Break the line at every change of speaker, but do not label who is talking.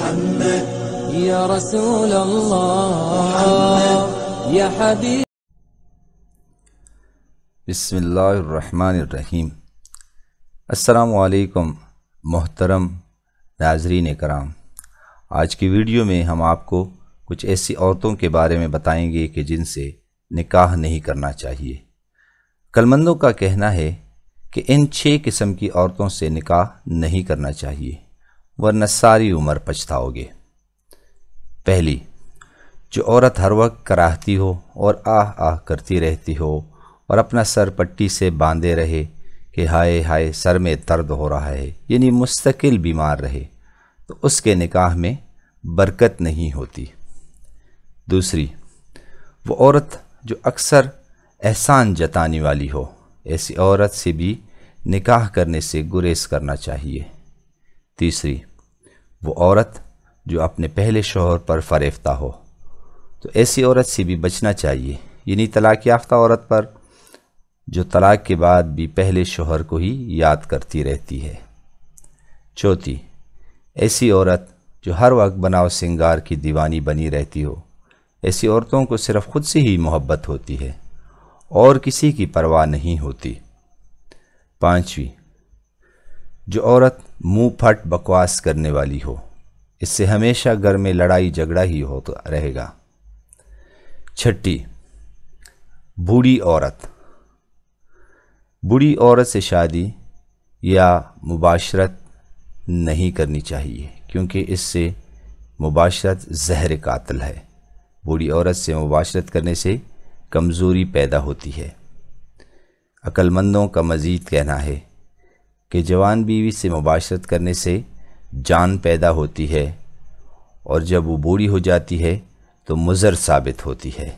محمد یا رسول اللہ یا حبیب۔
بسم اللہ الرحمن الرحیم۔ السلام علیکم محترم ناظرین کرام، آج کی ویڈیو میں ہم آپ کو کچھ ایسی عورتوں کے بارے میں بتائیں گے کہ جن سے نکاح نہیں کرنا چاہیے۔ عقلمندوں کا کہنا ہے کہ ان 6 قسم کی عورتوں سے نکاح نہیں کرنا چاہیے ورنہ ساری عمر پچھتاؤ گے۔ پہلی، جو عورت ہر وقت کراہتی ہو اور آہ آہ کرتی رہتی ہو اور اپنا سر پٹی سے باندھے رہے کہ ہائے ہائے سر میں درد ہو رہا ہے، یعنی مستقل بیمار رہے، تو اس کے نکاح میں برکت نہیں ہوتی۔ دوسری، وہ عورت جو اکثر احسان جتانے والی ہو، ایسی عورت سے بھی نکاح کرنے سے گریز کرنا چاہیے۔ تیسری، وہ عورت جو اپنے پہلے شوہر پر فریفتہ ہو، تو ایسی عورت سے بھی بچنا چاہیے، یعنی طلاق یافتہ عورت پر جو طلاق کے بعد بھی پہلے شوہر کو ہی یاد کرتی رہتی ہے۔ چوتھی، ایسی عورت جو ہر وقت بناؤ سنگار کی دیوانی بنی رہتی ہو، ایسی عورتوں کو صرف خود سے ہی محبت ہوتی ہے اور کسی کی پرواہ نہیں ہوتی۔ پانچویں، جو عورت منہ پھٹ بکواس کرنے والی ہو، اس سے ہمیشہ گھر میں لڑائی جھگڑا ہی ہوتا رہے گا۔ چھٹی، بوڑھی عورت۔ بوڑھی عورت سے شادی یا مباشرت نہیں کرنی چاہیے، کیونکہ اس سے مباشرت زہر قاتل ہے۔ بوڑھی عورت سے مباشرت کرنے سے کمزوری پیدا ہوتی ہے۔ عقلمندوں کا مزید کہنا ہے کہ جوان بیوی سے مباشرت کرنے سے جان پیدا ہوتی ہے، اور جب وہ بوڑھی ہو جاتی ہے تو مضر ثابت ہوتی ہے۔